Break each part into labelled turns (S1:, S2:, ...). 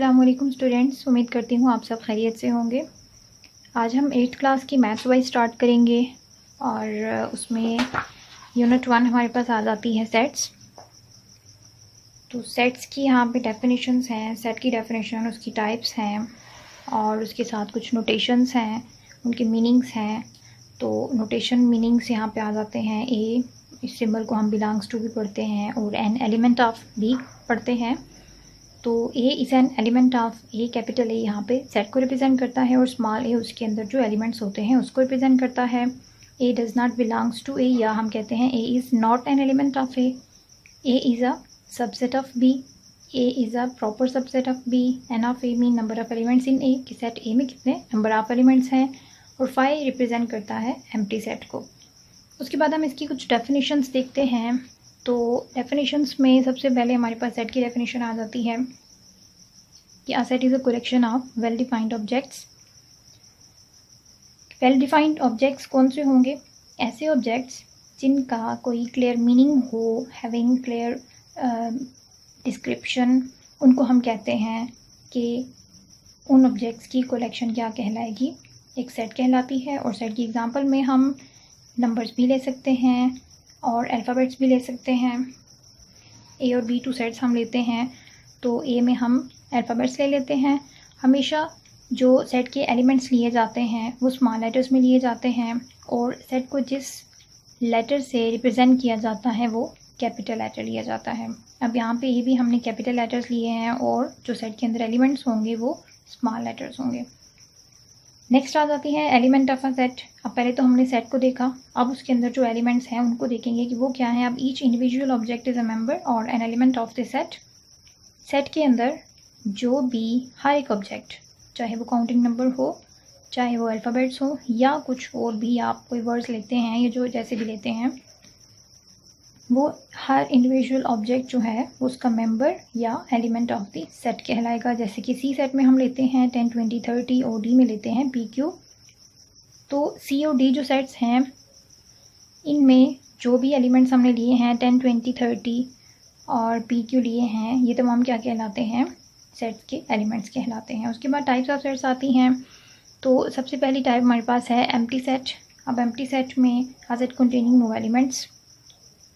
S1: अस्सलामुअलैकुम स्टूडेंट्स, उम्मीद करती हूँ आप सब खैरियत से होंगे। आज हम 8th क्लास की मैथ्स वाइज स्टार्ट करेंगे और उसमें यूनिट 1 हमारे पास आ जाती है सेट्स। तो सेट्स की यहाँ पे डेफिनेशंस हैं, सेट की डेफिनेशन, उसकी टाइप्स हैं और उसके साथ कुछ नोटेशंस हैं, उनके मीनिंग्स हैं। तो नोटेशन मीनिंग्स यहाँ पे आ जाते हैं। ए, इस सिंबल को हम बिलोंग्स टू भी पढ़ते हैं और एन एलिमेंट ऑफ भी पढ़ते हैं। तो A is an element of A, capital A यहाँ पे सेट को रिप्रेजेंट करता है और स्मॉल ए उसके अंदर जो एलिमेंट्स होते हैं उसको रिप्रेजेंट करता है। A does not belongs to A, या हम कहते हैं A is not an element of A is a subset of B, A is a proper subset of B. N of A mean number of elements in A, कि set ए में कितने number of elements हैं। और 5 represent करता है empty set को। उसके बाद हम इसकी कुछ डेफिनेशंस देखते हैं। तो डेफिनेशंस में सबसे पहले हमारे पास सेट की डेफिनेशन आ जाती है कि a set is a collection of well defined objects. Well defined objects कौन से होंगे? ऐसे ऑब्जेक्ट्स जिनका कोई क्लियर मीनिंग हो, हैविंग क्लियर डिस्क्रिप्शन, उनको हम कहते हैं कि उन ऑब्जेक्ट्स की कलेक्शन क्या कहलाएगी? एक सेट कहलाती है। और सेट की एग्जांपल में हम नंबर्स भी ले सकते हैं और अल्फ़ाबेट्स भी ले सकते हैं। ए और बी टू सेट्स हम लेते हैं, तो ए में हम अल्फ़ाबेट्स ले लेते हैं। हमेशा जो सेट के एलिमेंट्स लिए जाते हैं वो स्मॉल लेटर्स में लिए जाते हैं और सेट को जिस लेटर से रिप्रेजेंट किया जाता है वो कैपिटल लेटर लिया जाता है। अब यहाँ पे ये भी हमने कैपिटल लेटर्स लिए हैं और जो सेट के अंदर एलिमेंट्स होंगे वो स्मॉल लेटर्स होंगे। नेक्स्ट आ जाती है एलिमेंट ऑफ अ सेट। अब पहले तो हमने सेट को देखा, अब उसके अंदर जो एलिमेंट्स हैं उनको देखेंगे कि वो क्या है। अब each individual object is a member or an element of the set. Set के अंदर जो भी हर एक ऑब्जेक्ट, चाहे वो काउंटिंग नंबर हो, चाहे वो अल्फ़ाबेट्स हो या कुछ और भी आप कोई वर्ड्स लेते हैं या जो जैसे भी लेते हैं, वो हर इंडिविजुअल ऑब्जेक्ट जो है उसका मेंबर या एलिमेंट ऑफ द सेट कहलाएगा। जैसे कि सी सेट में हम लेते हैं 10, 20, 30 और डी में लेते हैं पी क्यू। तो सी और डी जो सेट्स हैं इनमें जो भी एलिमेंट्स हमने लिए हैं 10, 20, 30 और पी क्यू लिए हैं, ये तमाम क्या कहलाते हैं? सेट्स के एलिमेंट्स कहलाते हैं। उसके बाद टाइप्स ऑफ सेट्स आती हैं। तो सबसे पहली टाइप हमारे पास है एम्प्टी सेट। अब एम्प्टी सेट में a set containing no elements,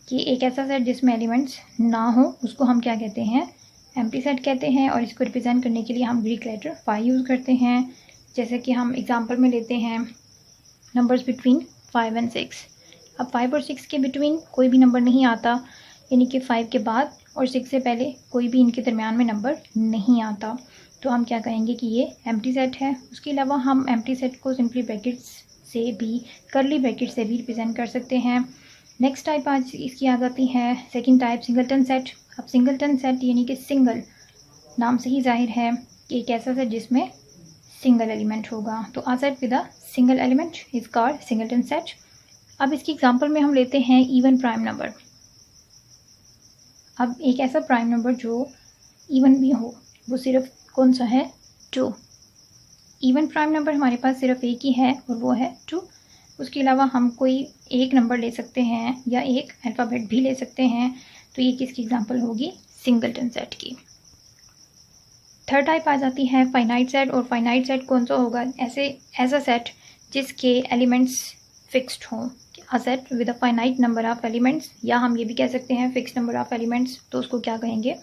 S1: कि एक ऐसा सेट जिसमें एलिमेंट्स ना हो उसको हम क्या कहते हैं? एम्प्टी सेट कहते हैं। और इसको रिप्रेजेंट करने के लिए हम ग्रीक लेटर फाई यूज़ करते हैं। जैसे कि हम एग्जांपल में लेते हैं नंबर्स बिटवीन 5 और 6। अब 5 और 6 के बिटवीन कोई भी नंबर नहीं आता, यानी कि 5 के बाद और 6 से पहले कोई भी इनके दरमियान में नंबर नहीं आता, तो हम क्या कहेंगे कि ये एम्प्टी सेट है। उसके अलावा हम एम्प्टी सेट को सिंपली ब्रैकेट्स से भी, कर्ली ब्रैकेट से भी रिप्रेजेंट कर सकते हैं। नेक्स्ट टाइप आज इसकी आ जाती है सेकंड टाइप, सिंगलटन सेट। अब सिंगलटन सेट यानी कि सिंगल, नाम से ही जाहिर है कि एक ऐसा सेट जिसमें सिंगल एलिमेंट होगा। तो a set with a single element is called singleton set. अब इसकी एग्जांपल में हम लेते हैं इवन प्राइम नंबर। अब एक ऐसा प्राइम नंबर जो इवन भी हो, वो सिर्फ कौन सा है? 2। इवन प्राइम नंबर हमारे पास सिर्फ एक ही है और वो है 2। उसके अलावा हम कोई एक नंबर ले सकते हैं या एक अल्फ़ाबेट भी ले सकते हैं। तो ये किसकी एग्जांपल होगी? सिंगलटन सेट की। थर्ड टाइप आ जाती है फाइनाइट सेट। और फाइनाइट सेट कौन सा होगा? ऐसा सेट जिसके एलिमेंट्स फिक्स्ड हों। A set with a finite number of elements, या हम ये भी कह सकते हैं फिक्स्ड नंबर ऑफ एलिमेंट्स, तो उसको क्या कहेंगे?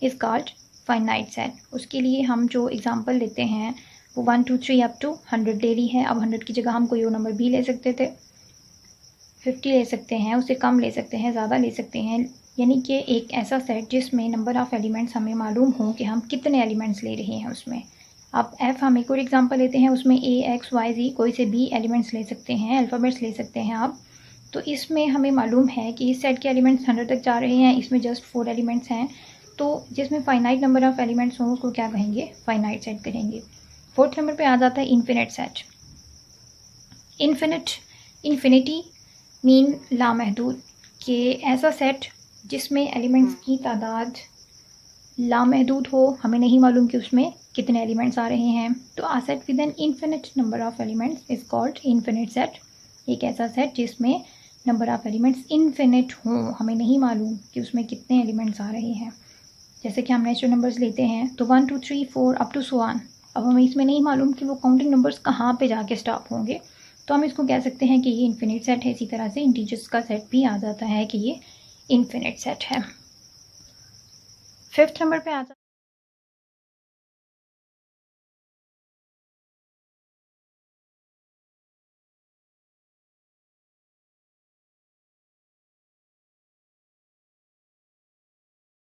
S1: Is called finite set. उसके लिए हम जो एग्जांपल लेते हैं वो 1, 2, 3 अप टू 100 ले ली है। अब 100 की जगह हम कोई और नंबर भी ले सकते थे, 50 ले सकते हैं, उससे कम ले सकते हैं, ज़्यादा ले सकते हैं। यानी कि एक ऐसा सेट जिसमें नंबर ऑफ़ एलिमेंट्स हमें मालूम हो कि हम कितने एलिमेंट्स ले रहे हैं उसमें। अब एफ हम एक और एग्जांपल लेते हैं, उसमें ए, एक्स, वाई, जी कोई से भी एलिमेंट्स ले सकते हैं, अल्फ़ाबेट्स ले सकते हैं आप। तो इसमें हमें मालूम है कि इस सेट के एलिमेंट्स 100 तक जा रहे हैं, इसमें जस्ट 4 एलिमेंट्स हैं। तो जिसमें फाइनाइट नंबर ऑफ़ एलिमेंट्स हों उसको क्या कहेंगे? फाइनाइट सेट कहेंगे। फोर्थ नंबर पे आ जाता है इन्फिनिट सेट। इन्फिनिटी मीन लामहदूद, कि ऐसा सेट जिसमें एलिमेंट्स की तादाद लामहदूद हो, हमें नहीं मालूम कि उसमें कितने एलिमेंट्स आ रहे हैं। तो a set with an infinite number of elements is called infinite set. एक ऐसा सेट जिसमें नंबर ऑफ़ एलिमेंट्स इन्फिनिट हों, हमें नहीं मालूम कि उसमें कितने एलिमेंट्स आ रहे हैं। जैसे कि हम नेचुरल नंबर्स लेते हैं तो 1 2 3 4 अप टू सो ऑन। अब हमें इसमें नहीं मालूम कि वो काउंटिंग नंबर्स कहाँ पे जाके स्टॉप होंगे, तो हम इसको कह सकते हैं कि ये इन्फिनिट सेट है। इसी तरह से इंटीजर्स का सेट भी आ जाता है कि ये इन्फिनिट सेट है। 5th नंबर पे आता